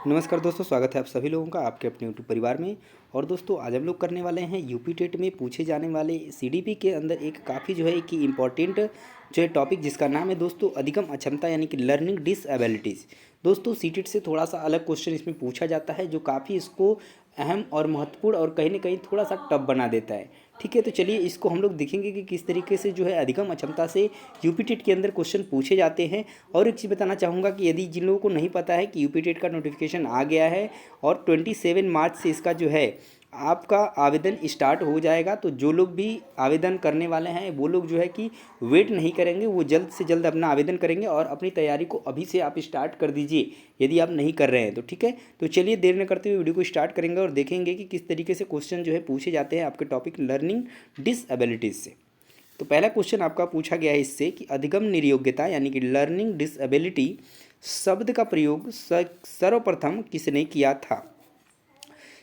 नमस्कार दोस्तों, स्वागत है आप सभी लोगों का आपके अपने यूट्यूब परिवार में। और दोस्तों आज हम लोग करने वाले हैं यूपी टेट में पूछे जाने वाले सीडीपी के अंदर एक काफ़ी जो है कि इम्पॉर्टेंट जो है टॉपिक, जिसका नाम है दोस्तों अधिगम अक्षमता यानी कि लर्निंग डिसएबिलिटीज़। दोस्तों सीटेट से थोड़ा सा अलग क्वेश्चन इसमें पूछा जाता है जो काफ़ी इसको अहम और महत्वपूर्ण और कहीं ना कहीं थोड़ा सा टफ बना देता है। ठीक है, तो चलिए इसको हम लोग देखेंगे कि किस तरीके से जो है अधिगम अक्षमता से यूपी टेट के अंदर क्वेश्चन पूछे जाते हैं। और एक चीज़ बताना चाहूँगा कि यदि जिन लोगों को नहीं पता है कि यूपी टेट का नोटिफिकेशन आ गया है और 27 मार्च से इसका जो है आपका आवेदन स्टार्ट हो जाएगा, तो जो लोग भी आवेदन करने वाले हैं वो लोग जो है कि वेट नहीं करेंगे, वो जल्द से जल्द अपना आवेदन करेंगे और अपनी तैयारी को अभी से आप स्टार्ट कर दीजिए यदि आप नहीं कर रहे हैं तो। ठीक है, तो चलिए देर न करते हुए वीडियो को स्टार्ट करेंगे और देखेंगे कि किस तरीके से क्वेश्चन जो है पूछे जाते हैं आपके टॉपिक लर्निंग डिसएबिलिटीज़ से। तो पहला क्वेश्चन आपका पूछा गया है इससे कि अधिगम निर्योग्यता यानी कि लर्निंग डिसएबिलिटी शब्द का प्रयोग सर्वप्रथम किसने किया था?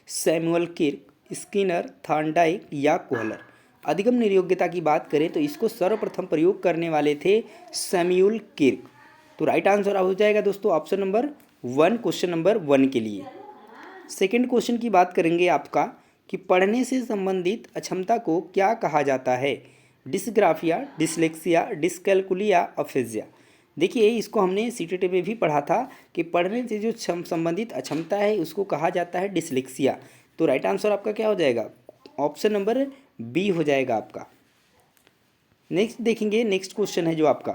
सैमुअल किर्क, स्किनर, थॉर्नडाइक या कोहलर? अधिगम निर्योग्यता की बात करें तो इसको सर्वप्रथम प्रयोग करने वाले थे सैमुअल किर्क। तो राइट आंसर हो जाएगा दोस्तों ऑप्शन नंबर 1, क्वेश्चन नंबर 1 के लिए। सेकंड क्वेश्चन की बात करेंगे आपका कि पढ़ने से संबंधित अक्षमता को क्या कहा जाता है? Dysgraphia, dyslexia, dyscalculia, aphasia? देखिए इसको हमने सीटेट में भी पढ़ा था कि पढ़ने से जो संबंधित अक्षमता है उसको कहा जाता है डिसलेक्सिया। तो राइट आंसर आपका क्या हो जाएगा? ऑप्शन नंबर बी हो जाएगा आपका। नेक्स्ट देखेंगे, नेक्स्ट क्वेश्चन है जो आपका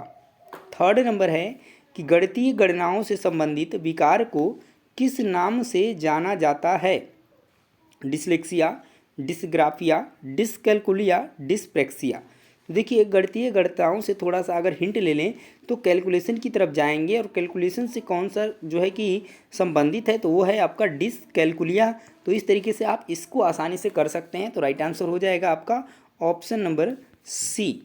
थर्ड नंबर है कि गणितीय गणनाओं से संबंधित विकार को किस नाम से जाना जाता है? Dyslexia, dysgraphia, dyscalculia, dyspraxia? तो देखिए गणितीय गणनाओं से थोड़ा सा अगर हिंट ले लें तो कैलकुलेशन की तरफ जाएंगे और कैलकुलेशन से कौन सा जो है कि संबंधित है तो वो है आपका डिसकैलकुलिया। तो इस तरीके से आप इसको आसानी से कर सकते हैं। तो राइट आंसर हो जाएगा आपका option number C.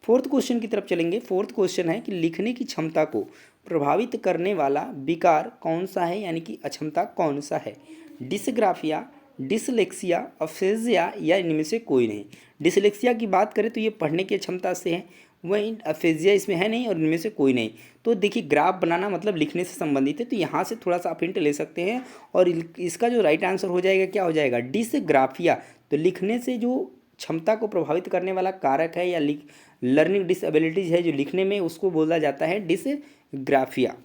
Fourth question की तरफ चलेंगे। फोर्थ क्वेश्चन है कि लिखने की क्षमता को प्रभावित करने वाला विकार कौन सा है यानी कि अक्षमता कौन सा है? डिसग्राफिया, डिसलेक्सिया, अफेजिया या इनमें से कोई नहीं? डिसलेक्सिया की बात करें तो ये पढ़ने की क्षमता से है, वहीं अफेजिया इसमें है नहीं और इनमें से कोई नहीं। तो देखिए ग्राफ बनाना मतलब लिखने से संबंधित है, तो यहाँ से थोड़ा सा आप हिंट ले सकते हैं और इसका जो राइट आंसर हो जाएगा क्या हो जाएगा? डिसग्राफिया। तो लिखने से जो क्षमता को प्रभावित करने वाला कारक है या लर्निंग डिसएबिलिटीज है जो लिखने में, उसको बोला जाता है डिसग्राफिया।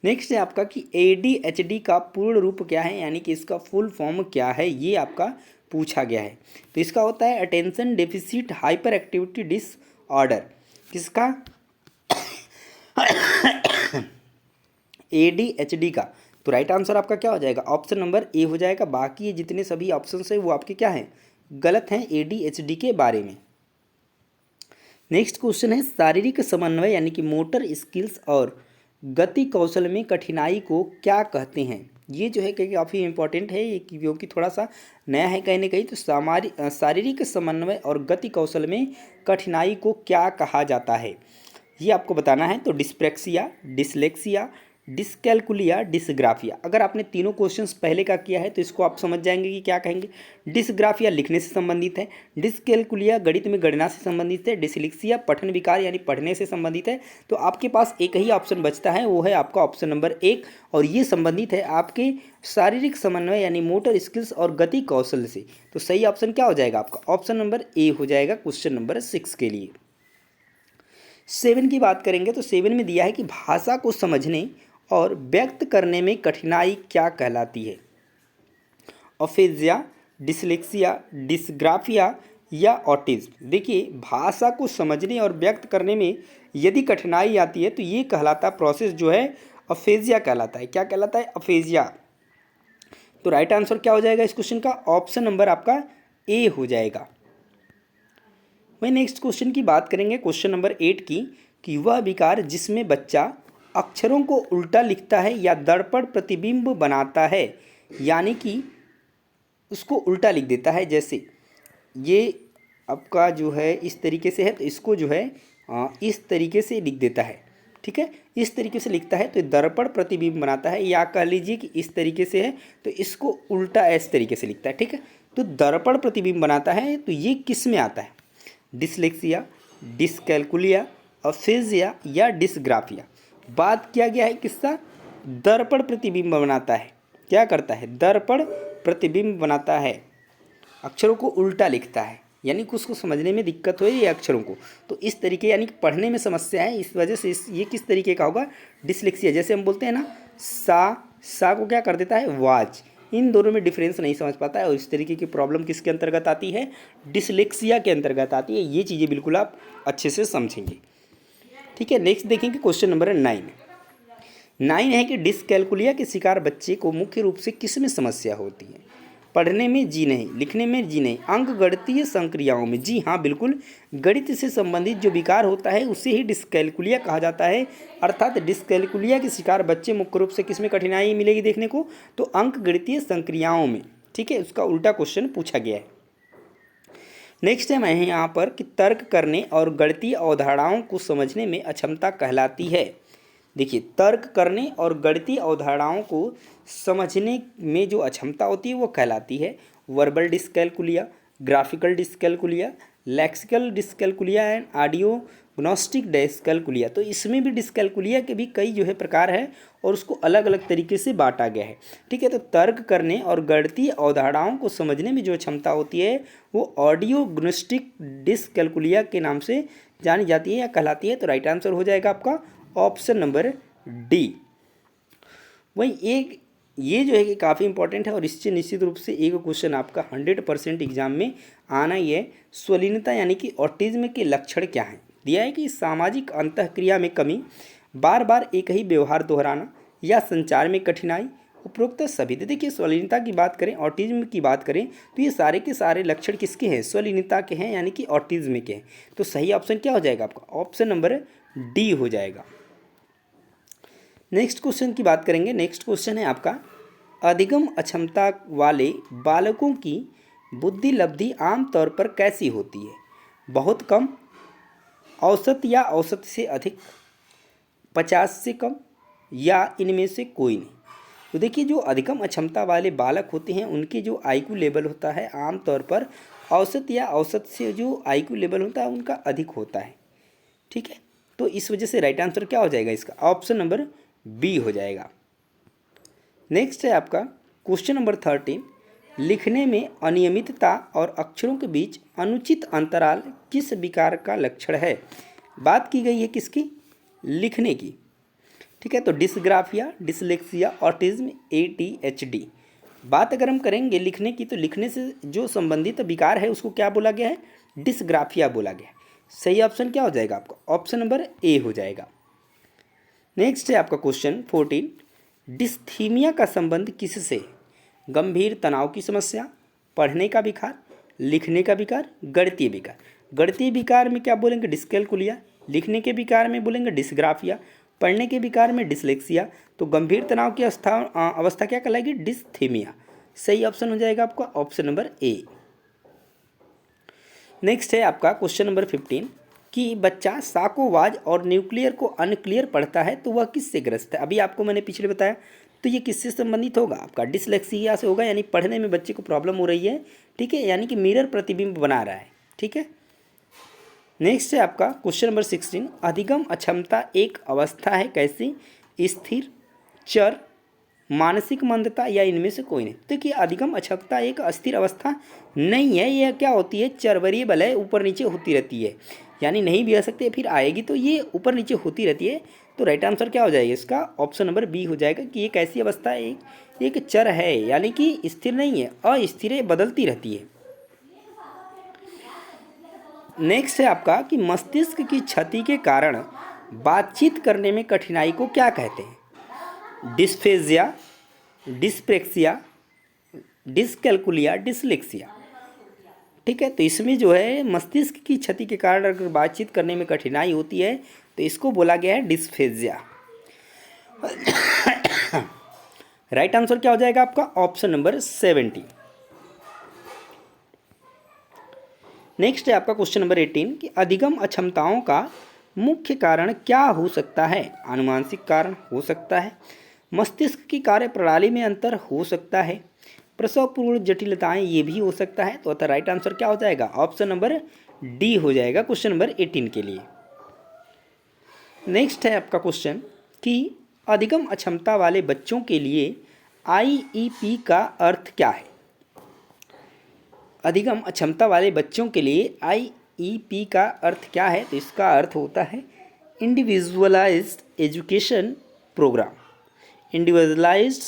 नेक्स्ट है आपका कि ADHD का पूर्ण रूप क्या है यानी कि इसका फुल फॉर्म क्या है, ये आपका पूछा गया है। तो इसका होता है attention deficit hyper activity disorder. किसका? ADHD का। तो राइट आंसर आपका क्या हो जाएगा? ऑप्शन नंबर ए हो जाएगा। बाकी ये जितने सभी ऑप्शन है वो आपके क्या हैं? गलत हैं ADHD के बारे में। नेक्स्ट क्वेश्चन है शारीरिक समन्वय यानी कि मोटर स्किल्स और गति कौशल में कठिनाई को क्या कहते हैं? ये जो है कि काफ़ी इंपॉर्टेंट है ये, क्योंकि थोड़ा सा नया है कहीं ना कहीं। तो शारीरिक समन्वय और गति कौशल में कठिनाई को क्या कहा जाता है, ये आपको बताना है। तो डिस्प्रेक्सिया, डिसलेक्सिया, डिसकैलकुलिया, डिसग्राफिया। अगर आपने तीनों क्वेश्चंस पहले का किया है तो इसको आप समझ जाएंगे कि क्या कहेंगे। डिसग्राफिया लिखने से संबंधित है, डिसकैलकुलिया गणित में गणना से संबंधित है, डिसलेक्सिया पठन विकार यानी पढ़ने से संबंधित है। तो आपके पास एक ही ऑप्शन बचता है, वो है आपका ऑप्शन नंबर 1 और ये संबंधित है आपके शारीरिक समन्वय यानी मोटर स्किल्स और गति कौशल से। तो सही ऑप्शन क्या हो जाएगा आपका? ऑप्शन नंबर ए हो जाएगा क्वेश्चन नंबर 6 के लिए। 7 की बात करेंगे तो 7 में दिया है कि भाषा को समझने और व्यक्त करने में कठिनाई क्या कहलाती है? अफेजिया, डिसलेक्सिया, डिसग्राफिया या ऑटिज्म? देखिए भाषा को समझने और व्यक्त करने में यदि कठिनाई आती है तो ये कहलाता प्रोसेस जो है अफेजिया कहलाता है। क्या कहलाता है? अफेजिया। तो राइट आंसर क्या हो जाएगा इस क्वेश्चन का? ऑप्शन नंबर आपका ए हो जाएगा। वही नेक्स्ट क्वेश्चन की बात करेंगे, क्वेश्चन नंबर 8 की, कि वह विकार जिसमें बच्चा अक्षरों को उल्टा लिखता है या दर्पण प्रतिबिंब बनाता है यानी कि उसको उल्टा लिख देता है। जैसे ये आपका जो है इस तरीके से है तो इसको जो है इस तरीके से लिख देता है। ठीक है, इस तरीके से लिखता है तो दर्पण प्रतिबिंब बनाता है, या कह लीजिए कि इस तरीके से है तो इसको उल्टा इस तरीके से लिखता है। ठीक है, तो दर्पण प्रतिबिंब बनाता है। तो ये किस में आता है? डिसलेक्सिया, डिसकैलकुलिया, अफेजिया या डिसग्राफिया? बात किया गया है किसका? दर्पण प्रतिबिंब बनाता है। क्या करता है? दर्पण प्रतिबिंब बनाता है, अक्षरों को उल्टा लिखता है, यानी कि उसको समझने में दिक्कत हो ये अक्षरों को, तो इस तरीके यानी कि पढ़ने में समस्या है, इस वजह से ये किस तरीके का होगा? डिसलेक्सिया। जैसे हम बोलते हैं ना, सा को क्या कर देता है? वाज। इन दोनों में डिफरेंस नहीं समझ पाता है, और इस तरीके की प्रॉब्लम किसके अंतर्गत आती है? डिसलेक्सिया के अंतर्गत आती है। ये चीज़ें बिल्कुल आप अच्छे से समझेंगे। ठीक है, नेक्स्ट देखेंगे क्वेश्चन नंबर 9 है कि डिसकैलकुलिया के शिकार बच्चे को मुख्य रूप से किस में समस्या होती है? पढ़ने में जी नहीं, लिखने में जी नहीं, अंकगणितीय संक्रियाओं में। जी हाँ, बिल्कुल, गणित से संबंधित जो विकार होता है उसे ही डिसकैलकुलिया कहा जाता है। अर्थात डिसकैलकुलिया के शिकार बच्चे मुख्य रूप से किस में कठिनाई मिलेगी देखने को? तो अंकगणितीय संक्रियाओं में। ठीक है, उसका उल्टा क्वेश्चन पूछा गया है। नेक्स्ट टाइम है यहाँ पर कि तर्क करने और गणितीय अवधारणाओं को समझने में अक्षमता कहलाती है। देखिए, तर्क करने और गणितीय अवधारणाओं को समझने में जो अक्षमता होती है वो कहलाती है verbal dyscalculia, graphical dyscalculia, lexical dyscalculia and audiognostic dyscalculia. तो इसमें भी डिसकैलकुलिया के भी कई जो है प्रकार है और उसको अलग अलग तरीके से बांटा गया है। ठीक है, तो तर्क करने और गणितीय अवधारणाओं को समझने में जो क्षमता होती है वो ऑडियोग्नोस्टिक डिसकैलकुलिया के नाम से जानी जाती है या कहलाती है। तो राइट आंसर हो जाएगा आपका ऑप्शन नंबर डी। वही एक ये जो है कि काफ़ी इंपॉर्टेंट है और इससे निश्चित रूप से एक क्वेश्चन आपका 100% एग्जाम में आना ही है। स्वलीनता यानी कि ऑटिज्म के लक्षण क्या हैं? दिया है कि सामाजिक अंतःक्रिया में कमी, बार बार एक ही व्यवहार दोहराना या संचार में कठिनाई, उपरोक्त सभी। तो देखिए, स्वलीनता की बात करें, ऑटिज्म की बात करें, तो ये सारे के सारे लक्षण किसके हैं? स्वलीनता के हैं, यानी कि ऑटिज्म के हैं। तो सही ऑप्शन क्या हो जाएगा आपका? ऑप्शन नंबर डी हो जाएगा। नेक्स्ट क्वेश्चन की बात करेंगे। नेक्स्ट क्वेश्चन है आपका, अधिगम अक्षमता वाले बालकों की बुद्धि लब्धि आमतौर पर कैसी होती है? बहुत कम, औसत या औसत से अधिक, 50 से कम, या इनमें से कोई नहीं। तो देखिए, जो अधिगम अक्षमता वाले बालक होते हैं उनके जो आईक्यू लेवल होता है आमतौर पर औसत या औसत से जो आईक्यू लेवल होता है उनका अधिक होता है। ठीक है, तो इस वजह से राइट आंसर क्या हो जाएगा इसका? ऑप्शन नंबर बी हो जाएगा। नेक्स्ट है आपका क्वेश्चन नंबर 13, लिखने में अनियमितता और अक्षरों के बीच अनुचित अंतराल किस विकार का लक्षण है? बात की गई है किसकी? लिखने की। ठीक है, तो डिसग्राफिया, डिसलेक्सिया, ऑटिज्म, ADHD। बात अगर हम करेंगे लिखने की, तो लिखने से जो संबंधित विकार है उसको क्या बोला गया है? डिसग्राफिया बोला गया है। सही ऑप्शन क्या हो जाएगा आपका? ऑप्शन नंबर ए हो जाएगा। नेक्स्ट है आपका क्वेश्चन 14, डिस्थीमिया का संबंध किससे? गंभीर तनाव की समस्या, पढ़ने का विकार, लिखने का विकार, गणितीय विकार। गणितीय विकार में क्या बोलेंगे? डिसकैलकुलिया। लिखने के विकार में बोलेंगे डिसग्राफिया। पढ़ने के विकार में डिसलेक्सिया। तो गंभीर तनाव की अवस्था क्या कहलाएगी? डिस्थीमिया। सही ऑप्शन हो जाएगा आपका ऑप्शन नंबर ए। नेक्स्ट है आपका क्वेश्चन नंबर 15 कि बच्चा साकोवाज और न्यूक्लियर को अनक्लियर पढ़ता है तो वह किससे ग्रस्त है? अभी आपको मैंने पिछले बताया, तो ये किससे संबंधित होगा? आपका डिसलेक्सिया से होगा, यानी पढ़ने में बच्चे को प्रॉब्लम हो रही है। ठीक है, यानी कि मिरर प्रतिबिंब बना रहा है। ठीक है, नेक्स्ट है आपका क्वेश्चन नंबर 16, अधिगम अक्षमता एक अवस्था है कैसी? स्थिर, चर, मानसिक मंदता, या इनमें से कोई नहीं। देखिए, अधिगम अक्षमता एक अस्थिर अवस्था नहीं है, यह क्या होती है? चर वेरिएबल है, ऊपर नीचे होती रहती है, यानी नहीं भी आ सकती है, फिर आएगी तो ये ऊपर नीचे होती रहती है। तो राइट आंसर क्या हो जाएगा इसका? ऑप्शन नंबर बी हो जाएगा कि एक ऐसी अवस्था है, एक चर है, यानी कि स्थिर नहीं है, अस्थिर है, बदलती रहती है। नेक्स्ट है आपका कि मस्तिष्क की क्षति के कारण बातचीत करने में कठिनाई को क्या कहते हैं? Dysphagia, dyspraxia, dyscalculia, dyslexia. ठीक है, तो इसमें जो है मस्तिष्क की क्षति के कारण अगर बातचीत करने में कठिनाई होती है तो इसको बोला गया है डिस्फेजिया। राइट आंसर क्या हो जाएगा आपका? Option number 70। नेक्स्ट है आपका क्वेश्चन नंबर 18 कि अधिगम अक्षमताओं का मुख्य कारण क्या हो सकता है? आनुवांशिक कारण हो सकता है, मस्तिष्क की कार्य प्रणाली में अंतर हो सकता है, प्रसव पूर्व जटिलताएं ये भी हो सकता है। तो अतः राइट आंसर क्या हो जाएगा? ऑप्शन नंबर डी हो जाएगा क्वेश्चन नंबर 18 के लिए। नेक्स्ट है आपका क्वेश्चन कि अधिगम अक्षमता वाले बच्चों के लिए आईईपी का अर्थ क्या है? अधिगम अक्षमता वाले बच्चों के लिए आईईपी का अर्थ क्या है? तो इसका अर्थ होता है individualised education programme. Individualised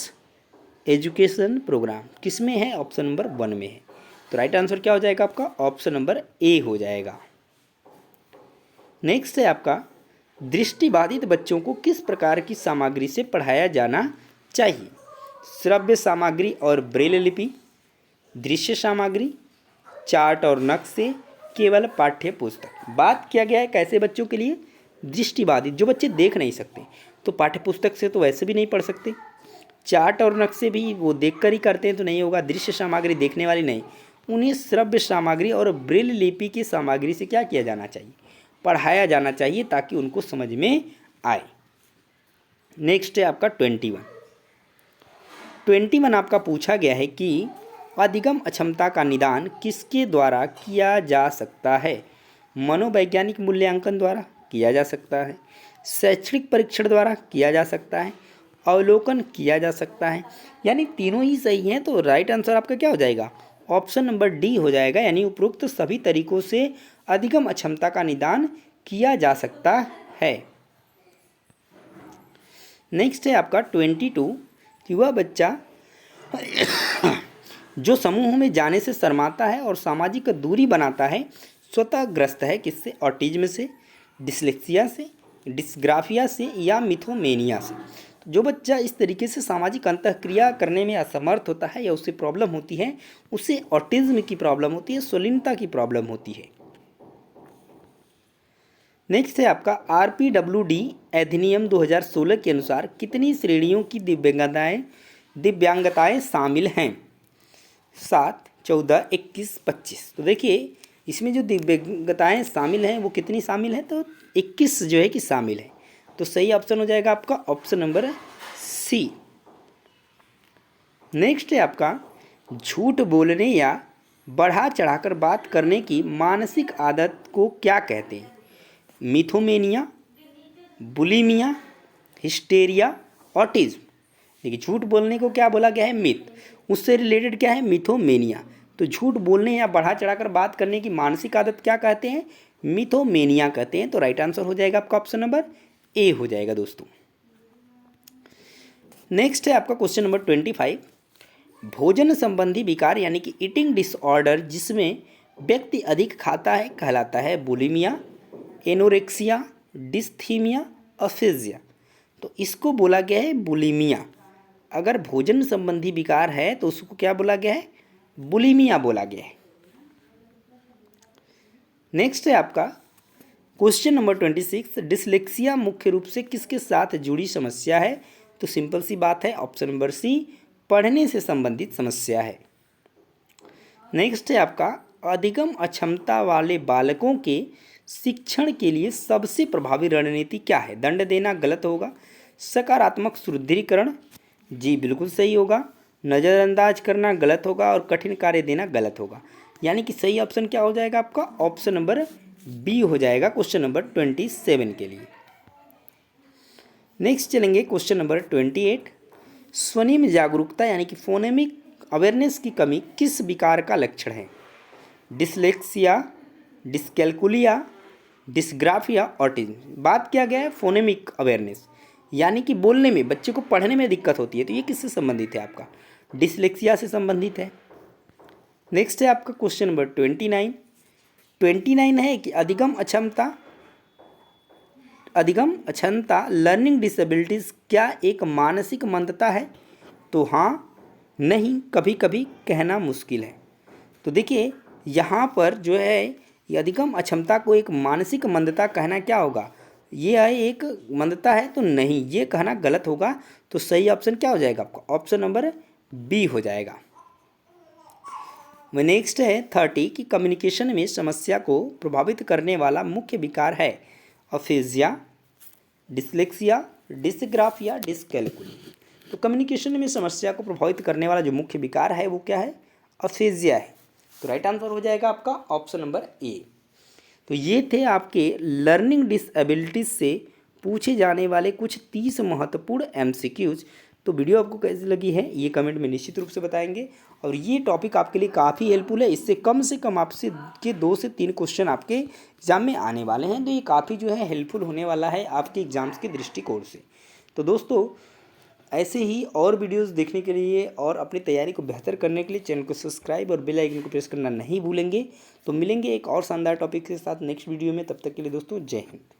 education programme किस में है? ऑप्शन नंबर 1 में है। तो राइट आंसर क्या हो जाएगा आपका? ऑप्शन नंबर ए हो जाएगा। नेक्स्ट है आपका, दृष्टिबाधित बच्चों को किस प्रकार की सामग्री से पढ़ाया जाना चाहिए? श्रव्य सामग्री और ब्रेल लिपि, दृश्य सामग्री, चार्ट और नक्शे, केवल पाठ्य पुस्तक। बात किया गया है कैसे बच्चों के लिए? दृष्टिबाधित, जो बच्चे देख नहीं सकते, तो पाठ्य पुस्तक से तो वैसे भी नहीं पढ़ सकते। चार्ट और नक्शे भी वो देखकर ही करते हैं तो नहीं होगा। दृश्य सामग्री देखने वाली नहीं, उन्हें श्रव्य सामग्री और ब्रेल लिपि की सामग्री से क्या किया जाना चाहिए? पढ़ाया जाना चाहिए, ताकि उनको समझ में आए। नेक्स्ट है आपका 21 आपका पूछा गया है कि अधिगम अक्षमता का निदान किसके द्वारा किया जा सकता है? मनोवैज्ञानिक मूल्यांकन द्वारा किया जा सकता है, शैक्षणिक परीक्षण द्वारा किया जा सकता है, अवलोकन किया जा सकता है। यानी तीनों ही सही हैं, तो राइट आंसर आपका क्या हो जाएगा? ऑप्शन नंबर डी हो जाएगा। यानी उपरोक्त सभी तरीकों से अधिगम अक्षमता का निदान किया जा सकता है। नेक्स्ट है आपका 22 कि वह बच्चा जो समूह में जाने से शर्माता है और सामाजिक दूरी बनाता है, स्वतः ग्रस्त है किससे? ऑटिज्म से, डिसलेक्सिया से, डिस्ग्राफिया से या मिथोमेनिया से। जो बच्चा इस तरीके से सामाजिक अंतःक्रिया करने में असमर्थ होता है या उससे प्रॉब्लम होती है, उसे ऑटिज्म की प्रॉब्लम होती है, स्वलीनता की प्रॉब्लम होती है। नेक्स्ट है आपका आरपीडब्ल्यूडी अधिनियम 2016 के अनुसार कितनी श्रेणियों की दिव्यांगताएं शामिल हैं? 7, 14, 21, 25। तो देखिए इसमें जो दिव्यांगताएं शामिल हैं वो कितनी शामिल हैं? तो 21 जो है कि शामिल है। तो सही ऑप्शन हो जाएगा आपका ऑप्शन नंबर सी। नेक्स्ट है आपका, झूठ बोलने या बढ़ा चढ़ाकर बात करने की मानसिक आदत को क्या कहते हैं? मिथोमेनिया, बुलिमिया, हिस्टेरिया, ऑटिज्म। देखिए झूठ बोलने को क्या बोला गया है? मिथ। उससे रिलेटेड क्या है? मिथोमेनिया। तो झूठ बोलने या बढ़ा चढ़ाकर बात करने की मानसिक आदत क्या कहते हैं? मिथोमेनिया कहते हैं। तो राइट आंसर हो जाएगा आपका ऑप्शन नंबर ए हो जाएगा दोस्तों। नेक्स्ट है आपका क्वेश्चन नंबर 25, भोजन संबंधी विकार यानी कि ईटिंग डिसऑर्डर जिसमें व्यक्ति अधिक खाता है कहलाता है बुलिमिया, एनोरेक्सिया, डिस्थीमिया, अफेजिया। तो इसको बोला गया है बुलिमिया। अगर भोजन संबंधी विकार है तो उसको क्या बोला गया है? बुलिमिया बोला गया है। नेक्स्ट है आपका क्वेश्चन नंबर 26, डिसलेक्सिया मुख्य रूप से किसके साथ जुड़ी समस्या है? तो सिंपल सी बात है, ऑप्शन नंबर सी, पढ़ने से संबंधित समस्या है। नेक्स्ट है आपका, अधिगम अक्षमता वाले बालकों के शिक्षण के लिए सबसे प्रभावी रणनीति क्या है? दंड देना गलत होगा, सकारात्मक सुदृढ़ीकरण जी बिल्कुल सही होगा, नज़रअंदाज करना गलत होगा और कठिन कार्य देना गलत होगा। यानी कि सही ऑप्शन क्या हो जाएगा आपका? ऑप्शन नंबर बी हो जाएगा क्वेश्चन नंबर 27 के लिए। नेक्स्ट चलेंगे क्वेश्चन नंबर 28, स्वनिम जागरूकता यानी कि फोनेमिक अवेयरनेस की कमी किस विकार का लक्षण है? Dyslexia, dyscalculia, dysgraphia, autism. बात किया गया है फोनेमिक अवेयरनेस यानी कि बोलने में, बच्चे को पढ़ने में दिक्कत होती है, तो ये किससे संबंधित है? आपका डिसलेक्सिया से संबंधित है। नेक्स्ट है आपका क्वेश्चन नंबर 29 है कि अधिगम अक्षमता लर्निंग डिसेबिलिटीज़ क्या एक मानसिक मंदता है? तो हाँ, नहीं, कभी कभी, कहना मुश्किल है। तो देखिए यहाँ पर जो है ये अधिगम अक्षमता को एक मानसिक मंदता कहना क्या होगा? ये है एक मंदता है, तो नहीं, ये कहना गलत होगा। तो सही ऑप्शन क्या हो जाएगा आपका? ऑप्शन नंबर बी हो जाएगा। नेक्स्ट है 30 कि कम्युनिकेशन में समस्या को प्रभावित करने वाला मुख्य विकार है अफेजिया, डिसलेक्सिया, डिस्ग्राफिया, डिस्कैल्कुलिया। तो कम्युनिकेशन में समस्या को प्रभावित करने वाला जो मुख्य विकार है वो क्या है? अफेजिया है। तो राइट आंसर हो जाएगा आपका ऑप्शन नंबर ए। तो ये थे आपके लर्निंग डिसेबिलिटीज से पूछे जाने वाले कुछ 30 महत्वपूर्ण MCQs। तो वीडियो आपको कैसी लगी है ये कमेंट में निश्चित रूप से बताएंगे। और ये टॉपिक आपके लिए काफ़ी हेल्पफुल है, इससे कम आपसे के 2 से 3 क्वेश्चन आपके एग्ज़ाम में आने वाले हैं। तो ये काफ़ी जो है हेल्पफुल होने वाला है आपके एग्ज़ाम्स के दृष्टिकोण से। तो दोस्तों ऐसे ही और वीडियोस देखने के लिए और अपनी तैयारी को बेहतर करने के लिए चैनल को सब्सक्राइब और बेल आइकन को प्रेस करना नहीं भूलेंगे। तो मिलेंगे एक और शानदार टॉपिक के साथ नेक्स्ट वीडियो में, तब तक के लिए दोस्तों जय हिंद।